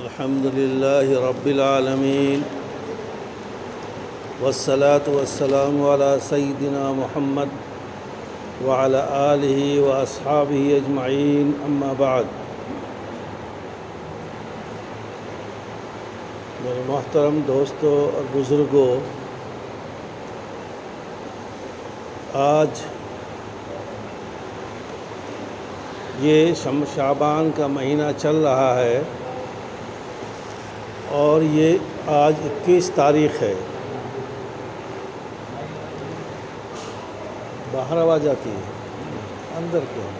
الحمد لله رب العالمين والصلاة والسلام على سيدنا محمد وعلى آله وأصحابه أجمعين أما بعد. میرے محترم دوستوں اور بزرگوں، آج یہ شعبان کا مہینہ چل رہا ہے اور یہ آج 21 تاریخ ہے. باہر آواز آتی ہے، اندر کیوں؟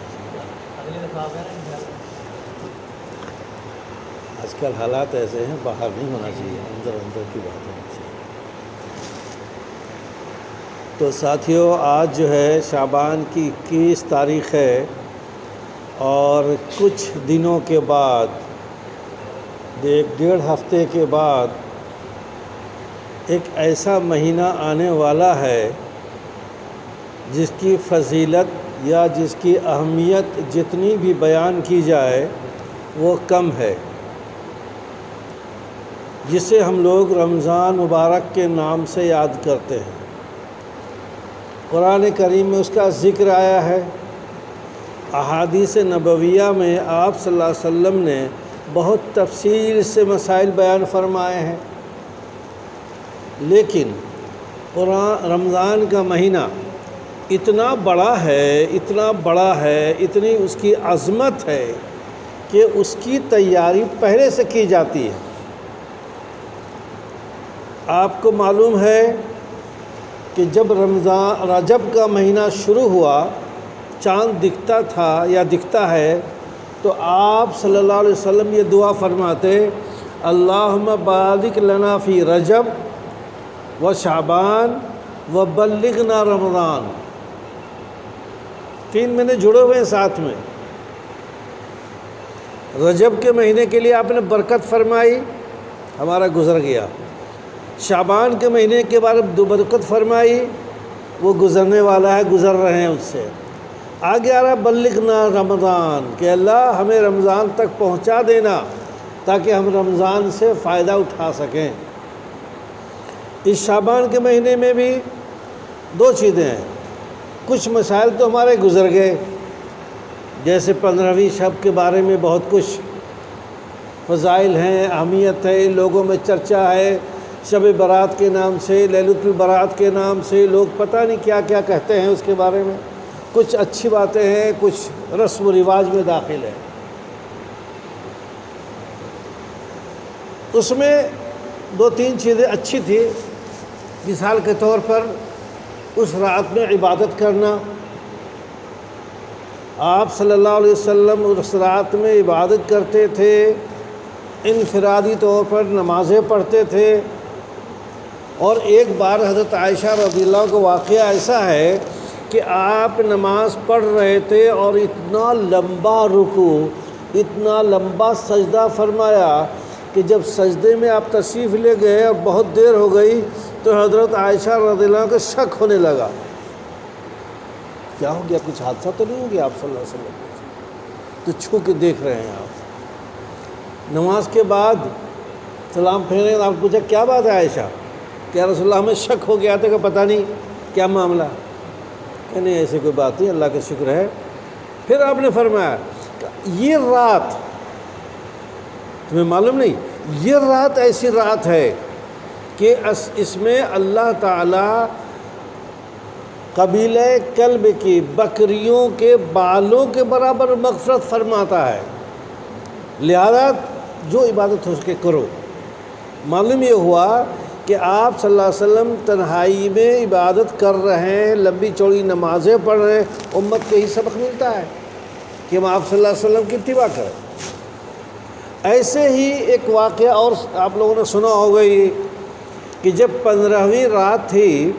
آج کل حالات ایسے ہیں، باہر نہیں ہونا چاہیے، اندر کی بات ہونی چاہیے. تو ساتھیوں، آج جو ہے شعبان کی 21 تاریخ ہے اور کچھ دنوں کے بعد، ایک ڈیڑھ ہفتے کے بعد ایک ایسا مہینہ آنے والا ہے جس کی فضیلت یا جس کی اہمیت جتنی بھی بیان کی جائے وہ کم ہے، جسے ہم لوگ رمضان مبارک کے نام سے یاد کرتے ہیں. قرآن کریم میں اس کا ذکر آیا ہے، احادیث نبویہ میں آپ صلی اللہ علیہ وسلم نے بہت تفصیل سے مسائل بیان فرمائے ہیں. لیکن رمضان کا مہینہ اتنا بڑا ہے، اتنی اس کی عظمت ہے کہ اس کی تیاری پہلے سے کی جاتی ہے. آپ کو معلوم ہے کہ جب رجب کا مہینہ شروع ہوا، چاند دکھتا تھا یا دکھتا ہے، تو آپ صلی اللہ علیہ وسلم یہ دعا فرماتے: اللہم بارک لنا فی رجب و شعبان و بلغنا رمضان. 3 مہینے جڑے ہوئے ہیں ساتھ میں. رجب کے مہینے کے لیے آپ نے برکت فرمائی، ہمارا گزر گیا. شعبان کے مہینے کے بارے میں برکت فرمائی، وہ گزرنے والا ہے، گزر رہے ہیں اس سے. آگے آ رہا بلغنا رمضان، کہ اللہ ہمیں رمضان تک پہنچا دینا تاکہ ہم رمضان سے فائدہ اٹھا سکیں. اس شعبان کے مہینے میں بھی 2 چیزیں ہیں. کچھ مسائل تو ہمارے گزر گئے، جیسے 15ویں شب کے بارے میں بہت کچھ فضائل ہیں، اہمیت ہے، لوگوں میں چرچا ہے. شب برات کے نام سے، لیلۃ البرات کے نام سے لوگ پتہ نہیں کیا کیا کہتے ہیں اس کے بارے میں. کچھ اچھی باتیں ہیں، کچھ رسم و رواج میں داخل ہے. اس میں 2-3 چیزیں اچھی تھی. مثال کے طور پر اس رات میں عبادت کرنا. آپ صلی اللہ علیہ وسلم اس رات میں عبادت کرتے تھے، انفرادی طور پر نمازیں پڑھتے تھے. اور ایک بار حضرت عائشہ رضی اللہ عنہ کا واقعہ ایسا ہے کہ آپ نماز پڑھ رہے تھے اور اتنا لمبا رکوع، اتنا لمبا سجدہ فرمایا کہ جب سجدے میں آپ تشریف لے گئے اور بہت دیر ہو گئی تو حضرت عائشہ رضی اللہ عنہ کو شک ہونے لگا. کیا ہو گیا؟ کچھ حادثہ تو نہیں ہو گیا آپ صلی اللہ علیہ وسلم؟ تو چھو کے دیکھ رہے ہیں آپ. نماز کے بعد سلام پھیرنے آپ پوچھا کیا بات ہے عائشہ؟ کہ رسول اللہ ہمیں شک ہو گیا تھا کہ پتہ نہیں کیا معاملہ. کہ نہیں ایسی کوئی بات نہیں، اللہ کا شکر ہے. پھر آپ نے فرمایا یہ رات تمہیں معلوم نہیں، یہ رات ایسی رات ہے کہ اس میں اللہ تعالیٰ قبیلہ کلب کی بکریوں کے بالوں کے برابر مغفرت فرماتا ہے. لہذا جو عبادت ہو سکے کرو. معلوم یہ ہوا کہ آپ صلی اللہ علیہ وسلم تنہائی میں عبادت کر رہے ہیں، لمبی چوڑی نمازیں پڑھ رہے ہیں. امت کے ہی سبق ملتا ہے کہ ہم آپ صلی اللہ علیہ وسلم کی اتباع کریں. ایسے ہی ایک واقعہ اور آپ لوگوں نے سنا ہوگا یہ کہ جب 15ویں رات تھی،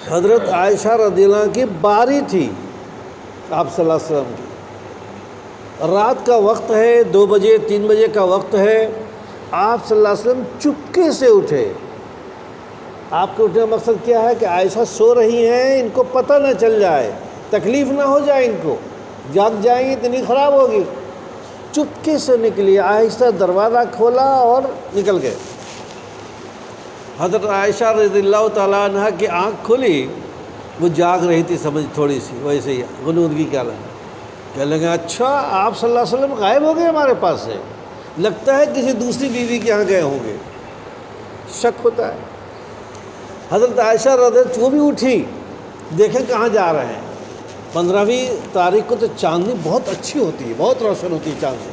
حضرت عائشہ رضی اللہ عنہ کی باری تھی آپ صلی اللہ علیہ وسلم کی. رات کا وقت ہے، 2 بجے 3 بجے کا وقت ہے. آپ صلی اللہ علیہ وسلم چپکے سے اٹھے. آپ کے اٹھنے کا مقصد کیا ہے کہ عائشہ سو رہی ہیں، ان کو پتہ نہ چل جائے، تکلیف نہ ہو جائے، ان کو جاگ جائیں گی تو نیند خراب ہوگی. چپکے سے نکلی، آہستہ دروازہ کھولا اور نکل گئے۔ حضرت عائشہ رضی اللہ تعالیٰ عنہ کی آنکھ کھلی، وہ جاگ رہی تھی سمجھ تھوڑی سی، ویسے ہی غنودگی کیا لگا، کہنے لگے اچھا آپ صلی اللہ علیہ وسلم غائب ہو گئے ہمارے پاس سے، لگتا ہے کسی دوسری بیوی کے یہاں گئے ہوں گے، شک ہوتا ہے۔ حضرت عائشہ رضی اللہ وہ بھی اٹھی، دیکھیں کہاں جا رہے ہیں۔ 15ویں تاریخ کو تو چاندنی بہت اچھی ہوتی ہے، بہت روشن ہوتی ہے چاندنی،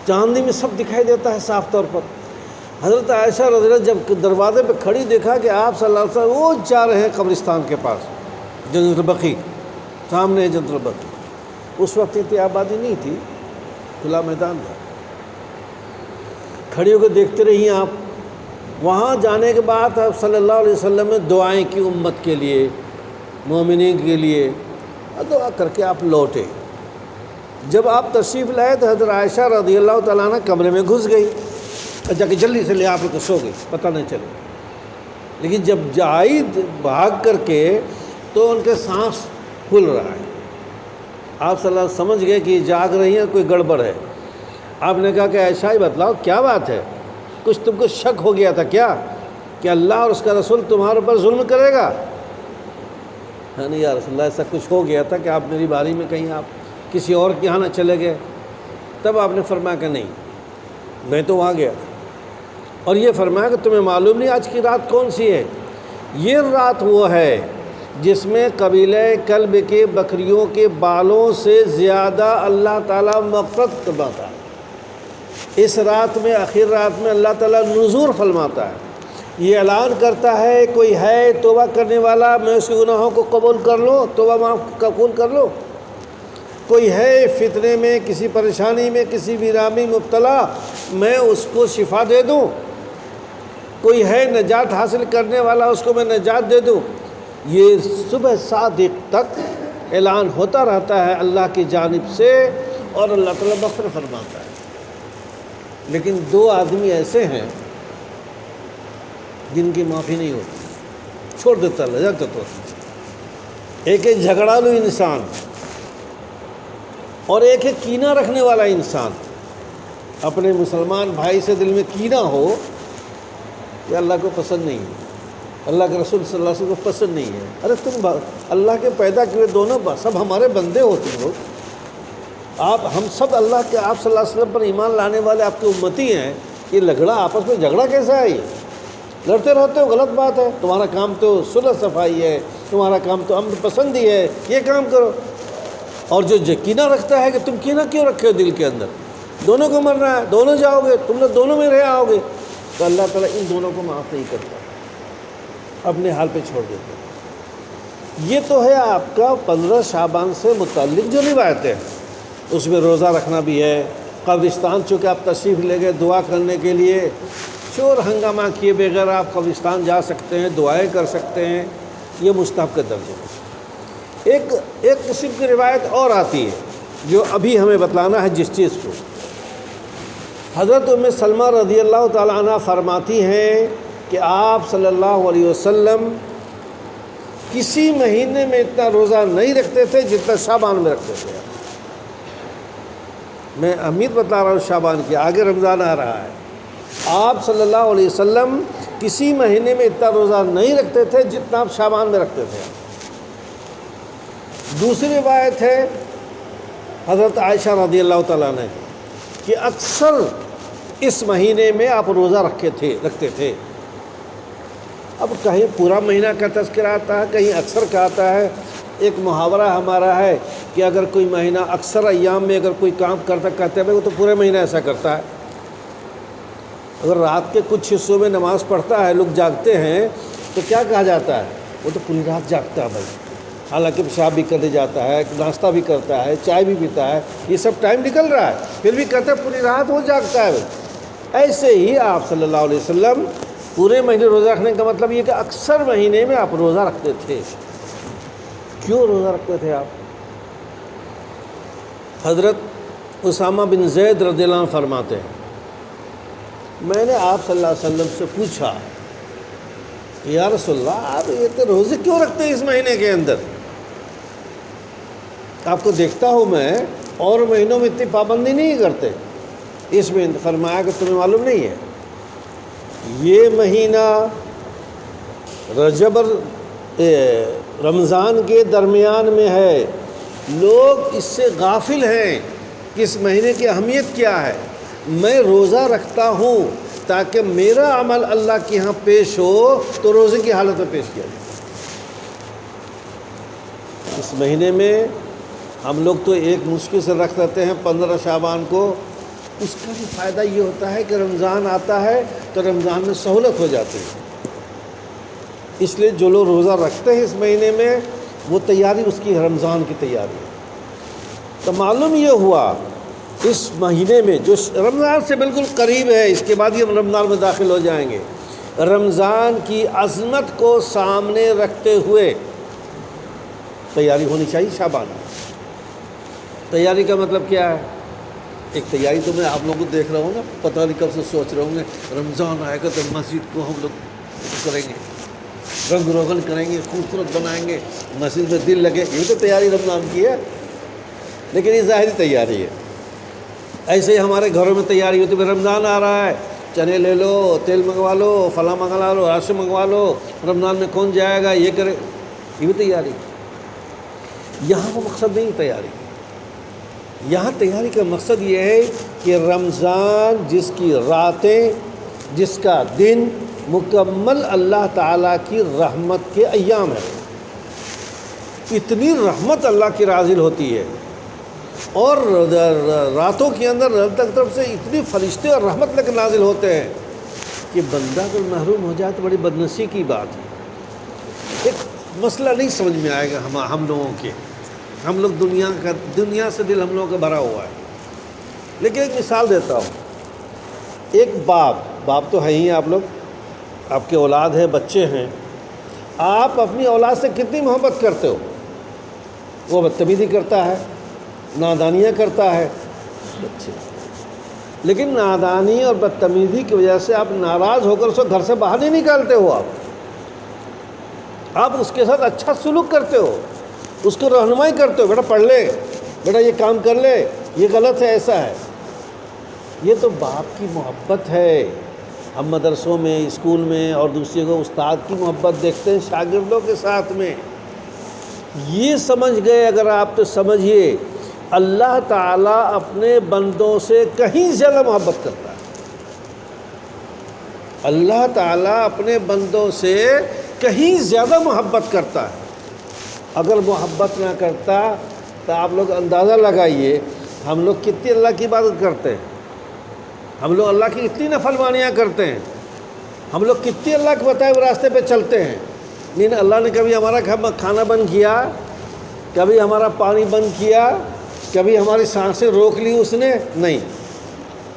چاندنی میں سب دکھائی دیتا ہے صاف طور پر۔ حضرت عائشہ رضی اللہ جب دروازے پہ کھڑی دیکھا کہ آپ صلی اللہ علیہ وسلم وہ جا رہے ہیں قبرستان کے پاس، جنت البقیع، سامنے ہے جنت البقیع۔ اس وقت اتنی آبادی نہیں تھی، کھلا میدان تھا، کھڑی ہو کے دیکھتے رہی آپ۔ وہاں جانے کے بعد آپ صلی اللہ علیہ وسلم نے دعائیں کی امت کے لیے، مومنین کے لیے، دعا کر کے آپ لوٹے۔ جب آپ تشریف لائے تو حضرت عائشہ رضی اللہ تعالیٰ عنہ کمرے میں گھس گئی، جا کے جلدی سے لے آپ کو سو گئی، پتہ نہیں چلے۔ لیکن جب جائی بھاگ کر کے تو ان کے سانس پھول رہا ہے، آپ صلی اللہ علیہ وسلم سمجھ گئے کہ جاگ رہی ہیں، کوئی گڑبڑ ہے۔ آپ نے کہا کہ عائشہ ہی بتلاؤ کیا بات ہے، کچھ تم کو شک ہو گیا تھا کیا کہ اللہ اور اس کا رسول تمہارے اوپر ظلم کرے گا؟ نہیں یا رسول اللہ، ایسا کچھ ہو گیا تھا کہ آپ میری باری میں کہیں آپ کسی اور کے یہاں نہ چلے گئے۔ تب آپ نے فرمایا کہ نہیں، میں تو وہاں گیا، اور یہ فرمایا کہ تمہیں معلوم نہیں آج کی رات کون سی ہے؟ یہ رات وہ ہے جس میں قبیلہ کلب کے بکریوں کے بالوں سے زیادہ اللہ تعالیٰ مغفرت فرماتا ہے۔ اس رات میں، آخر رات میں اللہ تعالیٰ نزول فرماتا ہے، یہ اعلان کرتا ہے کوئی ہے توبہ کرنے والا، میں اس کے گناہوں کو قبول کر لوں، توبہ معاف قبول کر لو۔ کوئی ہے فتنے میں، کسی پریشانی میں، کسی بیماری مبتلا، میں اس کو شفا دے دوں۔ کوئی ہے نجات حاصل کرنے والا، اس کو میں نجات دے دوں۔ یہ صبح صادق تک اعلان ہوتا رہتا ہے اللہ کی جانب سے، اور اللہ تعالیٰ مغفرت فرماتا ہے۔ لیکن دو آدمی ایسے ہیں جن کی معافی نہیں ہوتی، چھوڑ دیتا اللہ جاتا تو۔ ایک ہے جھگڑالو انسان، اور ایک ہے کینہ رکھنے والا انسان۔ اپنے مسلمان بھائی سے دل میں کینہ ہو، یہ اللہ کو پسند نہیں ہے، اللہ کے رسول صلی اللہ علیہ وسلم کو پسند نہیں ہے۔ ارے تم اللہ کے پیدا کیے دونوں سب ہمارے بندے ہوتے ہو، ہم سب اللہ کے، آپ صلی اللہ علیہ وسلم پر ایمان لانے والے آپ کے امتی ہیں، یہ لگڑا آپس میں جھگڑا کیسا ہے؟ یہ لڑتے رہتے ہو، غلط بات ہے۔ تمہارا کام تو صلح صفائی ہے، تمہارا کام تو امن پسندی ہے، یہ کام کرو۔ اور جو کینہ رکھتا ہے کہ تم کینہ کیوں رکھے ہو دل کے اندر، دونوں کو مرنا ہے، دونوں جاؤ گے، تم لوگ دونوں میں رہ آؤ گے، تو اللہ تعالیٰ ان دونوں کو معاف نہیں کرتا، اپنے حال پہ چھوڑ دیتا۔ یہ تو ہے آپ کا 15 شعبان سے متعلق جو روایتیں ہیں، اس میں روزہ رکھنا بھی ہے۔ قبرستان چونکہ آپ تشریف لے گئے دعا کرنے کے لیے، شور ہنگامہ کیے بغیر آپ قبرستان جا سکتے ہیں، دعائیں کر سکتے ہیں، یہ مستحب کا درجہ ہے۔ ایک قسم کی روایت اور آتی ہے جو ابھی ہمیں بتلانا ہے جس چیز کو۔ حضرت ام سلمہ رضی اللہ تعالیٰ عنہ فرماتی ہیں کہ آپ صلی اللہ علیہ وسلم کسی مہینے میں اتنا روزہ نہیں رکھتے تھے جتنا شعبان میں رکھتے تھے۔ میں اہمیت بتا رہا ہوں شعبان کی، آگے رمضان آ رہا ہے۔ آپ صلی اللہ علیہ وسلم کسی مہینے میں اتنا روزہ نہیں رکھتے تھے جتنا آپ شعبان میں رکھتے تھے۔ دوسری روایت ہے حضرت عائشہ رضی اللہ تعالیٰ عنہ کی کہ اکثر اس مہینے میں آپ روزہ رکھتے تھے۔ اب کہیں پورا مہینہ کا تذکرہ آتا ہے، کہیں اکثر کا آتا ہے۔ ایک محاورہ ہمارا ہے کہ اگر کوئی مہینہ اکثر ایام میں اگر کوئی کام کرتا کہتے ہیں وہ تو پورے مہینہ ایسا کرتا ہے۔ اگر رات کے کچھ حصوں میں نماز پڑھتا ہے، لوگ جاگتے ہیں، تو کیا کہا جاتا ہے؟ وہ تو پوری رات جاگتا ہے بھائی، حالانکہ پیشاب بھی کرنے جاتا ہے، ناشتہ بھی کرتا ہے، چائے بھی پیتا ہے، یہ سب ٹائم نکل رہا ہے، پھر بھی کہتے ہیں پوری رات وہ جاگتا ہے بھائی۔ ایسے ہی آپ صلی اللہ علیہ وسلم پورے مہینے روزہ رکھنے کا مطلب یہ کہ اکثر مہینے میں آپ روزہ رکھتے تھے۔ کیوں روزہ رکھتے تھے آپ؟ حضرت اسامہ بن زید رضی اللہ عنہ فرماتے ہیں میں نے آپ صلی اللہ علیہ وسلم سے پوچھا یا رسول اللہ آپ یہ روزے کیوں رکھتے ہیں اس مہینے کے اندر؟ آپ کو دیکھتا ہوں میں اور مہینوں میں اتنی پابندی نہیں کرتے، اس میں فرمایا کہ تمہیں معلوم نہیں ہے یہ مہینہ رجب رمضان کے درمیان میں ہے، لوگ اس سے غافل ہیں کہ اس مہینے کی اہمیت کیا ہے۔ میں روزہ رکھتا ہوں تاکہ میرا عمل اللہ کے ہاں پیش ہو، تو روزے کی حالت میں پیش کیا جائے۔ اس مہینے میں ہم لوگ تو ایک مشکل سے رکھ لیتے ہیں 15 شعبان کو، اس کا بھی فائدہ یہ ہوتا ہے کہ رمضان آتا ہے تو رمضان میں سہولت ہو جاتی ہے، اس لیے جو لوگ روزہ رکھتے ہیں اس مہینے میں وہ تیاری اس کی رمضان کی تیاری ہے۔ تو معلوم یہ ہوا اس مہینے میں جو رمضان سے بالکل قریب ہے، اس کے بعد یہ رمضان میں داخل ہو جائیں گے، رمضان کی عظمت کو سامنے رکھتے ہوئے تیاری ہونی چاہیے۔ شعبان تیاری کا مطلب کیا ہے؟ ایک تیاری تو میں آپ لوگوں کو دیکھ رہا ہوں نا، پتہ نہیں کب سے سوچ رہا ہوں کہ رمضان آئے گا تو مسجد کو ہم لوگ کریں گے، رنگ روغن کریں گے، خوبصورت بنائیں گے، مسجد میں دل لگے، یہ تو تیاری رمضان کی ہے، لیکن یہ ظاہری تیاری ہے۔ ایسے ہی ہمارے گھروں میں تیاری ہوتی ہے، رمضان آ رہا ہے، چنے لے لو، تیل منگوا لو، فلاں منگوا لو، راشن منگوا لو، رمضان میں کون جائے گا، یہ کرے، یہ بھی تیاری۔ یہاں وہ مقصد نہیں تیاری، یہاں تیاری کا مقصد یہ ہے کہ رمضان جس کی راتیں، جس کا دن مکمل اللہ تعالیٰ کی رحمت کے ایام ہے، اتنی رحمت اللہ کی نازل ہوتی ہے، اور راتوں کے اندر اللہ کی طرف سے اتنی فرشتے اور رحمت لے کے نازل ہوتے ہیں کہ بندہ اگر محروم ہو جائے تو بڑی بدنصیبی کی بات ہے۔ ایک مسئلہ نہیں سمجھ میں آئے گا ہم لوگوں کے، ہم لوگ دنیا سے دل ہم لوگوں کا بھرا ہوا ہے۔ لیکن ایک مثال دیتا ہوں، ایک باپ تو ہے ہی، آپ لوگ آپ کے اولاد ہیں، بچے ہیں، آپ اپنی اولاد سے کتنی محبت کرتے ہو؟ وہ بدتمیزی کرتا ہے، نادانیاں کرتا ہے بچے، لیکن نادانی اور بدتمیزی کی وجہ سے آپ ناراض ہو کر اس کو گھر سے باہر نہیں نکالتے ہو، آپ اس کے ساتھ اچھا سلوک کرتے ہو، اس کو رہنمائی کرتے ہو، بیٹا پڑھ لے، بیٹا یہ کام کر لے، یہ غلط ہے، ایسا ہے۔ یہ تو باپ کی محبت ہے۔ ہم مدرسوں میں، اسکول میں اور دوسرے کو استاد کی محبت دیکھتے ہیں شاگردوں کے ساتھ میں۔ یہ سمجھ گئے اگر آپ تو سمجھیے اللہ تعالیٰ اپنے بندوں سے کہیں زیادہ محبت کرتا ہے۔ اللہ تعالیٰ اپنے بندوں سے کہیں زیادہ محبت کرتا ہے۔ اگر محبت نہ کرتا تو آپ لوگ اندازہ لگائیے ہم لوگ کتنی اللہ کی عبادت کرتے ہیں، ہم لوگ اللہ کی اتنی نافرمانیاں کرتے ہیں، ہم لوگ کتنی اللہ کے بتائے ہوئے راستے پہ چلتے ہیں، لیکن اللہ نے کبھی ہمارا کھانا بند کیا، کبھی ہمارا پانی بند کیا، کبھی ہماری سانسیں روک لی اس نے؟ نہیں،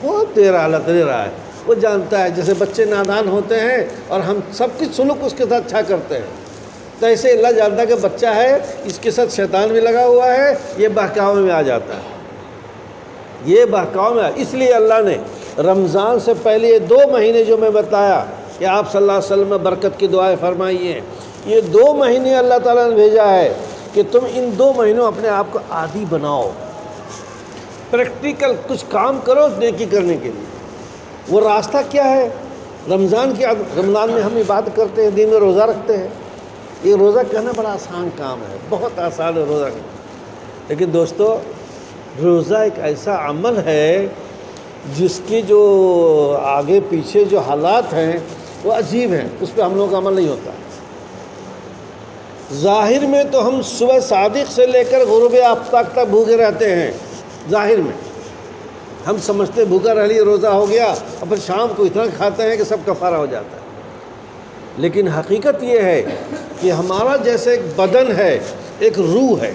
وہ دے رہا ہے، وہ جانتا ہے۔ جیسے بچے نادان ہوتے ہیں اور ہم سب کچھ سلوک اس کے ساتھ اچھا کرتے ہیں، تو ایسے اللہ جانتا ہے کہ بچہ ہے، اس کے ساتھ شیطان بھی لگا ہوا ہے، یہ بہکاؤ میں آ جاتا ہے، یہ بہکاؤ میں اس لیے اللہ نے رمضان سے پہلے یہ 2 مہینے جو میں بتایا کہ آپ صلی اللہ علیہ وسلم میں برکت کی دعائیں فرمائی ہیں، یہ 2 مہینے اللہ تعالیٰ نے بھیجا ہے کہ تم ان 2 مہینوں اپنے آپ کو عادی بناؤ، پریکٹیکل کچھ کام کرو نیکی کرنے کے لیے۔ وہ راستہ کیا ہے؟ رمضان میں ہم عبادت کرتے ہیں، دن میں روزہ رکھتے ہیں۔ یہ روزہ کہنا بڑا آسان کام ہے، بہت آسان ہے روزہ کرنا، لیکن دوستو روزہ ایک ایسا عمل ہے جس کی جو آگے پیچھے جو حالات ہیں وہ عجیب ہیں، اس پہ ہم لوگوں کا عمل نہیں ہوتا۔ ظاہر میں تو ہم صبح صادق سے لے کر غروب آفتاب تک بھوکے رہتے ہیں، ظاہر میں ہم سمجھتے بھوکا رہ لیے روزہ ہو گیا، اور پھر شام کو اتنا کھاتے ہیں کہ سب کفارہ ہو جاتا ہے، لیکن حقیقت یہ ہے کہ ہمارا جیسے ایک بدن ہے، ایک روح ہے۔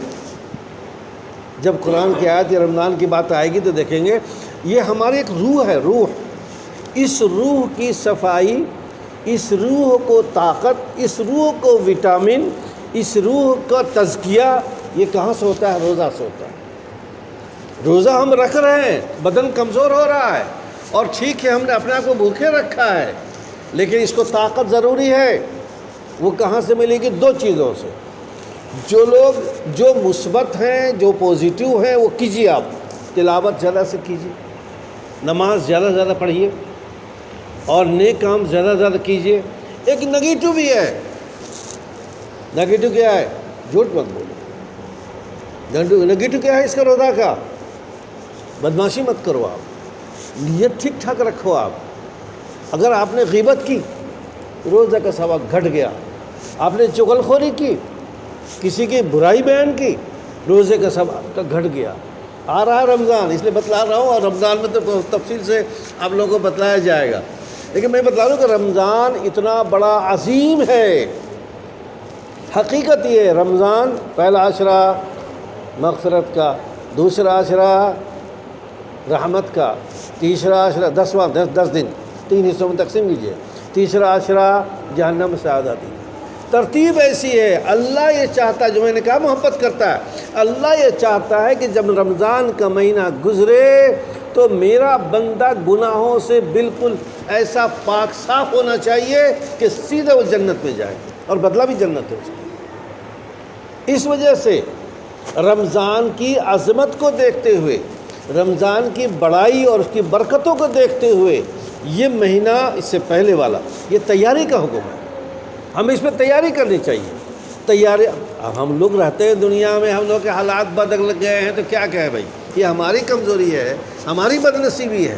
جب قرآن کی آیت یا رمضان کی بات آئے گی تو دیکھیں گے یہ ہماری ایک روح ہے، روح۔ اس روح کی صفائی، اس روح کو طاقت، اس روح کو وٹامن، اس روح کا تزکیہ یہ کہاں سے ہوتا ہے؟ روزہ سے ہوتا ہے۔ روزہ ہم رکھ رہے ہیں، بدن کمزور ہو رہا ہے، اور ٹھیک ہے ہم نے اپنے آپ کو بھوکے رکھا ہے، لیکن اس کو طاقت ضروری ہے۔ وہ کہاں سے ملے گی؟ 2 چیزوں سے۔ جو لوگ جو مثبت ہیں، جو پازیٹیو ہیں، وہ کیجیے آپ، تلاوت زیادہ سے کیجیے، نماز زیادہ سے زیادہ پڑھیے، اور نیک کام زیادہ سے زیادہ کیجیے۔ ایک نگیٹو بھی ہے، نگیٹو کیا ہے؟ جھوٹ مت بولو۔ نگیٹو کیا ہے اس کا؟ روزہ کا بدمعاشی مت کرو آپ، نیت ٹھیک ٹھاک رکھو آپ۔ اگر آپ نے غیبت کی، روزہ کا ثواب گھٹ گیا۔ آپ نے چغل خوری کی، کسی کی برائی بیان کی، روزے کا ثواب کا گھٹ گیا۔ آ رہا ہے رمضان، اس لیے بتلا رہا ہوں، اور رمضان میں تو تفصیل سے آپ لوگوں کو بتلایا جائے گا، لیکن میں بتلا رہا ہوں کہ رمضان اتنا بڑا عظیم ہے۔ حقیقت یہ ہے، رمضان پہلا عشرہ مغفرت کا، دوسرا عشرہ رحمت کا، تیسرا عشرہ 10 دن 3 حصوں میں تقسیم کیجیے، تیسرا عشرہ جہنم سے آزادی۔ ترتیب ایسی ہے، اللہ یہ چاہتا ہے، جو میں نے کہا محبت کرتا ہے، اللہ یہ چاہتا ہے کہ جب رمضان کا مہینہ گزرے تو میرا بندہ گناہوں سے بالکل ایسا پاک صاف ہونا چاہیے کہ سیدھے وہ جنت میں جائے، اور بدلہ بھی جنت ہو جائے۔ اس وجہ سے رمضان کی عظمت کو دیکھتے ہوئے، رمضان کی بڑائی اور اس کی برکتوں کو دیکھتے ہوئے، یہ مہینہ اس سے پہلے والا یہ تیاری کا حکم ہے، ہمیں اس پہ تیاری کرنی چاہیے۔ تیاری، اب ہم لوگ رہتے ہیں دنیا میں، ہم لوگ کے حالات بدل گئے ہیں تو کیا کہیں بھائی، یہ ہماری کمزوری ہے، ہماری بد نصیبی ہے،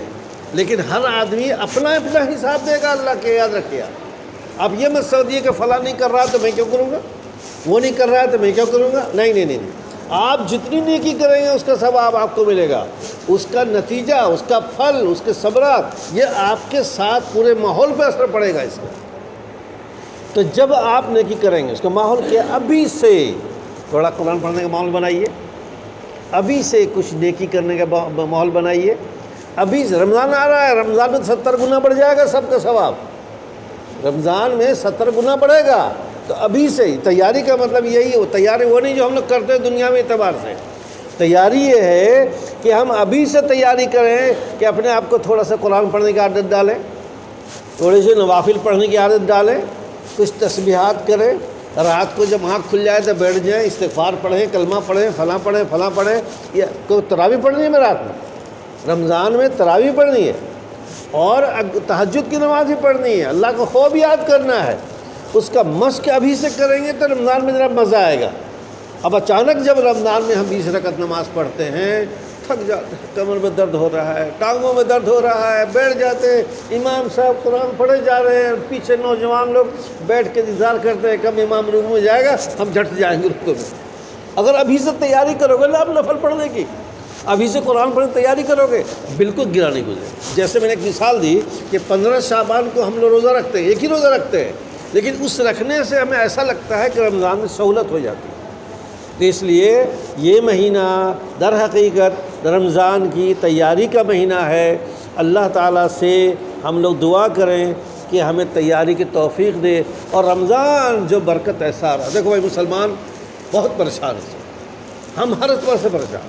لیکن ہر آدمی اپنا اپنا حساب دے گا اللہ کے، یاد رکھیے۔ اب یہ مت سمجھیے کہ فلاں نہیں کر رہا تو میں کیوں کروں گا، وہ نہیں کر رہا ہے تو میں کیوں کروں گا، نہیں، آپ جتنی نیکی کریں گے اس کا ثواب آپ کو ملے گا، اس کا نتیجہ، اس کا پھل، اس کے ثمرات، یہ آپ کے ساتھ پورے ماحول پہ اثر پڑے گا اس کا۔ تو جب آپ نیکی کریں گے اس کا ماحول کیا، ابھی سے تھوڑا قرآن پڑھنے کا ماحول بنائیے، ابھی سے کچھ نیکی کرنے کا ماحول بنائیے، ابھی سے۔ رمضان آ رہا ہے، رمضان میں 70 گنا بڑھ جائے گا سب کا ثواب، رمضان میں 70 گنا بڑھے گا، تو ابھی سے ہی تیاری کا مطلب یہی ہے۔ وہ تیاری وہ نہیں جو ہم لوگ کرتے ہیں دنیا میں اعتبار سے، تیاری یہ ہے کہ ہم ابھی سے تیاری کریں کہ اپنے آپ کو تھوڑا سا قرآن پڑھنے کی عادت ڈالیں، تھوڑے سے نوافل پڑھنے کی عادت ڈالیں، کچھ تسبیحات کریں، رات کو جب آنکھ کھل جائے تو بیٹھ جائیں، استغفار پڑھیں، کلمہ پڑھیں، فلاں پڑھیں۔ یہ کوئی تراویح پڑھنی ہے میں رات میں، رمضان میں تراویح پڑھنی ہے، اور تہجد کی نماز بھی پڑھنی ہے، اللہ کو خوب یاد کرنا ہے۔ اس کا مشق ابھی سے کریں گے تو رمضان میں ذرا مزہ آئے گا۔ اب اچانک جب رمضان میں ہم 20 رکعت نماز پڑھتے ہیں، تھک جاتے ہیں، کمر میں درد ہو رہا ہے، ٹانگوں میں درد ہو رہا ہے، بیٹھ جاتے ہیں، امام صاحب قرآن پڑھے جا رہے ہیں، پیچھے نوجوان لوگ بیٹھ کے انتظار کرتے ہیں کب امام رکوع میں جائے گا، ہم جھٹ سے جائیں گے رکوع میں۔ اگر ابھی سے تیاری کرو گے نا آپ نفل پڑھنے کی، ابھی سے قرآن پڑھنے کی تیاری کرو گے، بالکل گرا نہیں گزرے۔ جیسے میں نے ایک مثال دی کہ 15 شعبان کو ہم لوگ روزہ رکھتے ہیں، ایک ہی روزہ رکھتے ہیں، لیکن اس رکھنے سے ہمیں ایسا لگتا ہے کہ رمضان میں سہولت ہو جاتی ہے۔ تو اس لیے یہ مہینہ در حقیقت رمضان کی تیاری کا مہینہ ہے۔ اللہ تعالیٰ سے ہم لوگ دعا کریں کہ ہمیں تیاری کی توفیق دے، اور رمضان جو برکت ایسا آ رہا ہے۔ دیکھو بھائی، مسلمان بہت پریشان ہیں، ہم ہر اعتبار سے پریشان،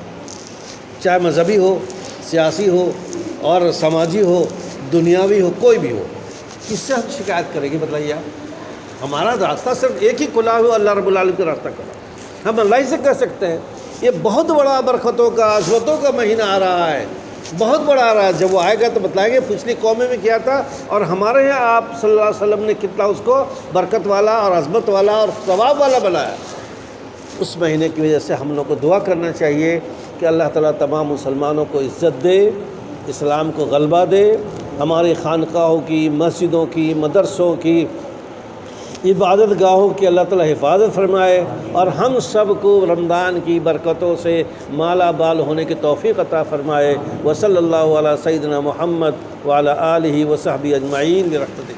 چاہے مذہبی ہو، سیاسی ہو، اور سماجی ہو، دنیاوی ہو، کوئی بھی ہو۔ کس سے ہم شکایت کریں گے بتائیے آپ؟ ہمارا راستہ صرف ایک ہی کھلا ہوا، اللہ رب العالمین کا راستہ کھلا، ہم اللہ ہی سے کہہ سکتے ہیں۔ یہ بہت بڑا برکتوں کا، عظمتوں کا مہینہ آ رہا ہے، بہت بڑا آ رہا ہے۔ جب وہ آئے گا تو بتلائیں گے پچھلی قومیں میں کیا تھا، اور ہمارے یہاں آپ صلی اللہ علیہ وسلم نے کتنا اس کو برکت والا اور عظمت والا اور ثواب والا بنایا۔ اس مہینے کی وجہ سے ہم لوگ کو دعا کرنا چاہیے کہ اللہ تعالیٰ تمام مسلمانوں کو عزت دے، اسلام کو غلبہ دے، ہماری خانقاہوں کی، مسجدوں کی، مدرسوں کی، عبادت گاہوں کی اللہ تعالیٰ حفاظت فرمائے، اور ہم سب کو رمضان کی برکتوں سے مالا بال ہونے کی توفیق عطا فرمائے۔ وصلی اللہ علی سیدنا محمد وعلی آلہ وصحبہ اجمعین برحمتہ۔